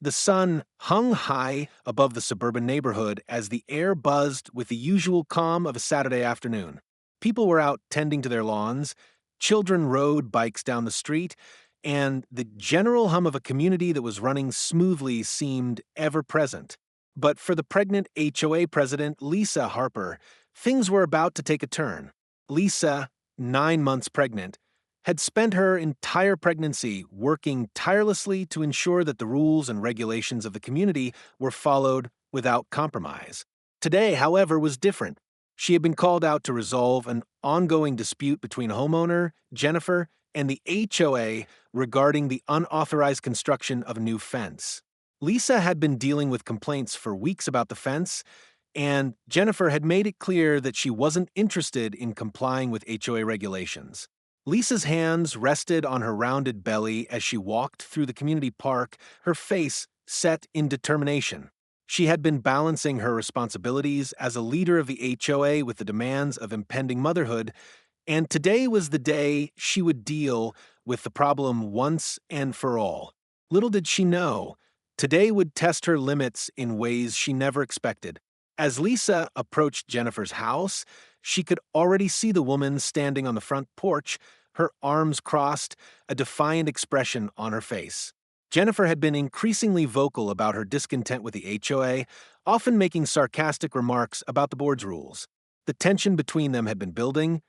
The sun hung high above the suburban neighborhood as the air buzzed with the usual calm of a Saturday afternoon. People were out tending to their lawns, children rode bikes down the street, and the general hum of a community that was running smoothly seemed ever present. But for the pregnant HOA president, Lisa Harper, things were about to take a turn. Lisa, 9 months pregnant, had spent her entire pregnancy working tirelessly to ensure that the rules and regulations of the community were followed without compromise. Today, however, was different. She had been called out to resolve an ongoing dispute between homeowner, Jennifer, and the HOA regarding the unauthorized construction of a new fence. Lisa had been dealing with complaints for weeks about the fence, and Jennifer had made it clear that she wasn't interested in complying with HOA regulations. Lisa's hands rested on her rounded belly as she walked through the community park, her face set in determination. She had been balancing her responsibilities as a leader of the HOA with the demands of impending motherhood, and today was the day she would deal with the problem once and for all. Little did she know, today would test her limits in ways she never expected. As Lisa approached Jennifer's house, she could already see the woman standing on the front porch, her arms crossed, a defiant expression on her face. Jennifer had been increasingly vocal about her discontent with the HOA, often making sarcastic remarks about the board's rules. The tension between them had been building,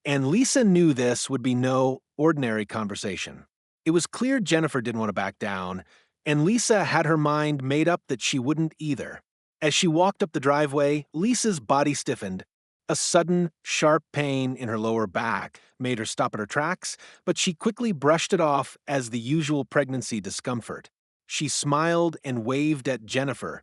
and Lisa knew this would be no ordinary conversation. It was clear Jennifer didn't want to back down, and Lisa had her mind made up that she wouldn't either. As she walked up the driveway, Lisa's body stiffened. A sudden, sharp pain in her lower back made her stop at her tracks, but she quickly brushed it off as the usual pregnancy discomfort. She smiled and waved at Jennifer,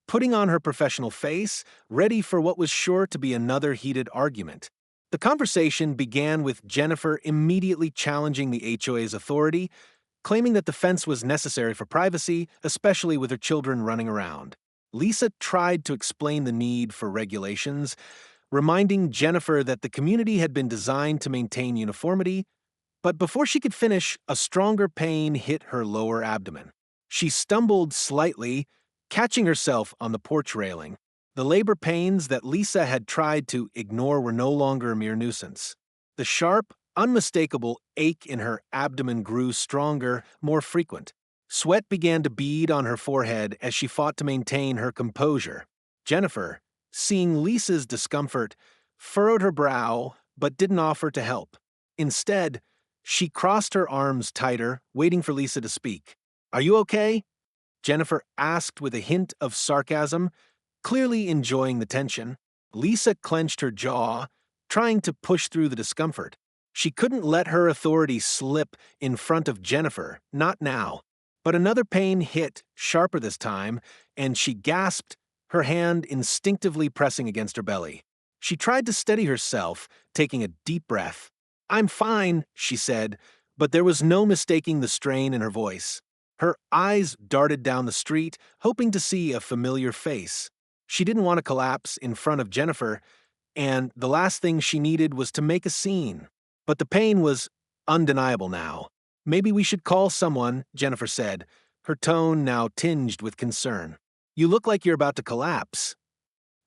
putting on her professional face, ready for what was sure to be another heated argument. The conversation began with Jennifer immediately challenging the HOA's authority, claiming that the fence was necessary for privacy, especially with her children running around. Lisa tried to explain the need for regulations, reminding Jennifer that the community had been designed to maintain uniformity, but before she could finish, a stronger pain hit her lower abdomen. She stumbled slightly, catching herself on the porch railing. The labor pains that Lisa had tried to ignore were no longer a mere nuisance. The sharp, unmistakable ache in her abdomen grew stronger, more frequent. Sweat began to bead on her forehead as she fought to maintain her composure. Jennifer, seeing Lisa's discomfort, furrowed her brow but didn't offer to help. Instead, she crossed her arms tighter, waiting for Lisa to speak. "Are you okay?" Jennifer asked with a hint of sarcasm, clearly enjoying the tension. Lisa clenched her jaw, trying to push through the discomfort. She couldn't let her authority slip in front of Jennifer, not now. But another pain hit, sharper this time, and she gasped, her hand instinctively pressing against her belly. She tried to steady herself, taking a deep breath. "I'm fine," she said, but there was no mistaking the strain in her voice. Her eyes darted down the street, hoping to see a familiar face. She didn't want to collapse in front of Jennifer, and the last thing she needed was to make a scene. But the pain was undeniable now. "Maybe we should call someone," Jennifer said, her tone now tinged with concern. "You look like you're about to collapse."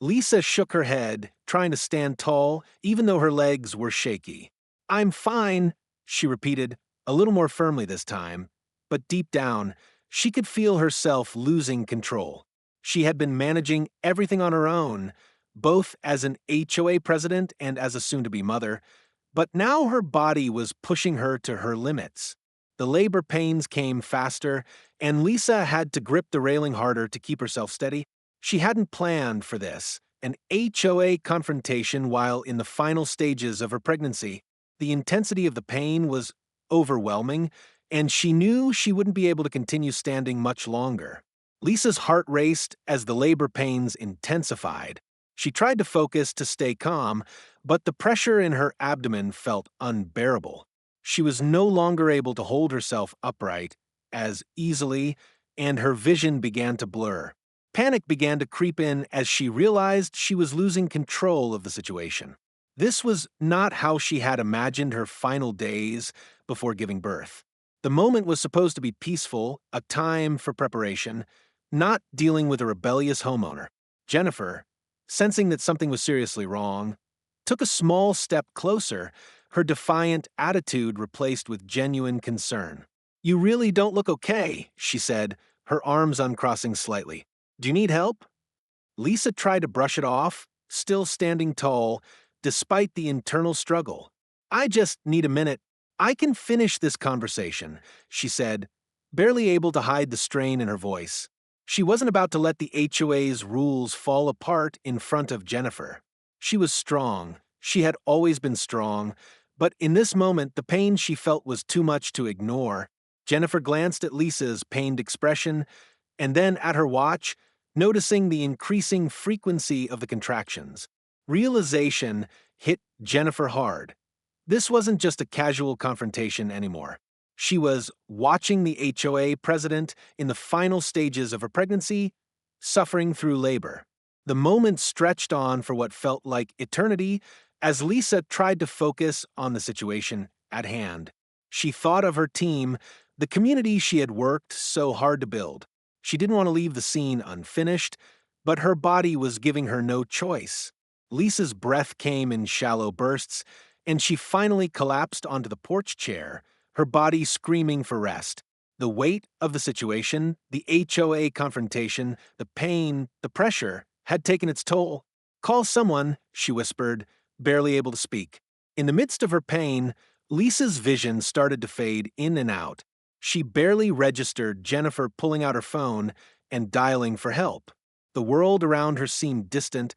Lisa shook her head, trying to stand tall, even though her legs were shaky. "I'm fine," she repeated, a little more firmly this time, but deep down, she could feel herself losing control. She had been managing everything on her own, both as an HOA president and as a soon-to-be mother, but now her body was pushing her to her limits. The labor pains came faster, and Lisa had to grip the railing harder to keep herself steady. She hadn't planned for this, an HOA confrontation while in the final stages of her pregnancy. The intensity of the pain was overwhelming, and she knew she wouldn't be able to continue standing much longer. Lisa's heart raced as the labor pains intensified. She tried to focus to stay calm, but the pressure in her abdomen felt unbearable. She was no longer able to hold herself upright as easily, and her vision began to blur. Panic began to creep in as she realized she was losing control of the situation. This was not how she had imagined her final days before giving birth. The moment was supposed to be peaceful, a time for preparation, not dealing with a rebellious homeowner. Jennifer, sensing that something was seriously wrong, took a small step closer, her defiant attitude replaced with genuine concern. "You really don't look okay," she said, her arms uncrossing slightly. "Do you need help?" Lisa tried to brush it off, still standing tall, despite the internal struggle. "I just need a minute. I can finish this conversation," she said, barely able to hide the strain in her voice. She wasn't about to let the HOA's rules fall apart in front of Jennifer. She was strong. She had always been strong, but in this moment, the pain she felt was too much to ignore. Jennifer glanced at Lisa's pained expression and then at her watch, noticing the increasing frequency of the contractions. Realization hit Jennifer hard. This wasn't just a casual confrontation anymore. She was watching the HOA president in the final stages of her pregnancy, suffering through labor. The moment stretched on for what felt like eternity as Lisa tried to focus on the situation at hand. She thought of her team, the community she had worked so hard to build. She didn't want to leave the scene unfinished, but her body was giving her no choice. Lisa's breath came in shallow bursts, and she finally collapsed onto the porch chair, her body screaming for rest. The weight of the situation, the HOA confrontation, the pain, the pressure, had taken its toll. "Call someone," she whispered, barely able to speak. In the midst of her pain, Lisa's vision started to fade in and out. She barely registered Jennifer pulling out her phone and dialing for help. The world around her seemed distant,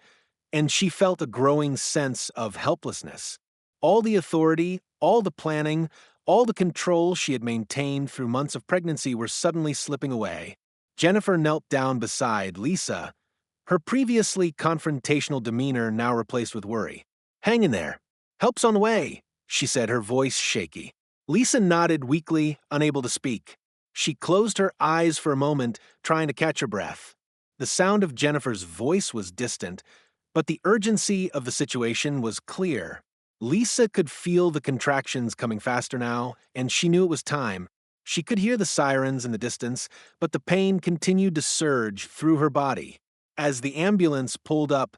and she felt a growing sense of helplessness. All the authority, all the planning, all the control she had maintained through months of pregnancy were suddenly slipping away. Jennifer knelt down beside Lisa, her previously confrontational demeanor now replaced with worry. "Hang in there. Help's on the way," she said, her voice shaky. Lisa nodded weakly, unable to speak. She closed her eyes for a moment, trying to catch her breath. The sound of Jennifer's voice was distant, but the urgency of the situation was clear. Lisa could feel the contractions coming faster now, and she knew it was time. She could hear the sirens in the distance, but the pain continued to surge through her body. As the ambulance pulled up,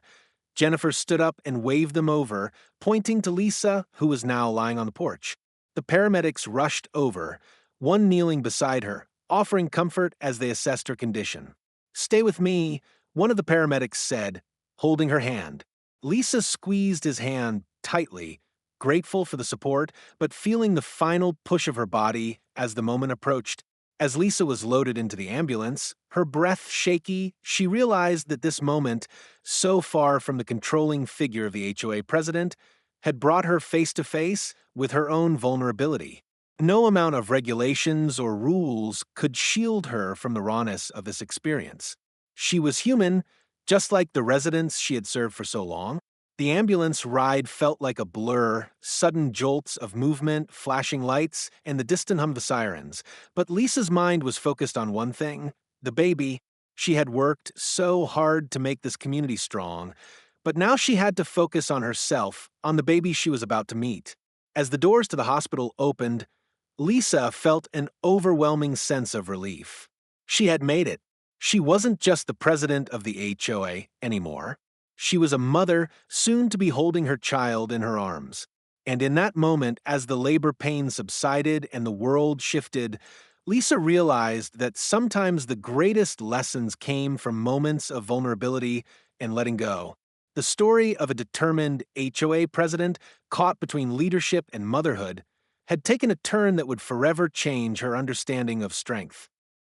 Jennifer stood up and waved them over, pointing to Lisa, who was now lying on the porch. The paramedics rushed over, one kneeling beside her, offering comfort as they assessed her condition. "Stay with me," one of the paramedics said, holding her hand. Lisa squeezed his hand tightly, grateful for the support, but feeling the final push of her body as the moment approached. As Lisa was loaded into the ambulance, her breath shaky, she realized that this moment, so far from the controlling figure of the HOA president, had brought her face to face with her own vulnerability. No amount of regulations or rules could shield her from the rawness of this experience. She was human, just like the residents she had served for so long. The ambulance ride felt like a blur, sudden jolts of movement, flashing lights, and the distant hum of the sirens. But Lisa's mind was focused on one thing, the baby. She had worked so hard to make this community strong, but now she had to focus on herself, on the baby she was about to meet. As the doors to the hospital opened, Lisa felt an overwhelming sense of relief. She had made it. She wasn't just the president of the HOA anymore. She was a mother soon to be holding her child in her arms. And in that moment, as the labor pain subsided and the world shifted, Lisa realized that sometimes the greatest lessons came from moments of vulnerability and letting go. The story of a determined HOA president caught between leadership and motherhood had taken a turn that would forever change her understanding of strength.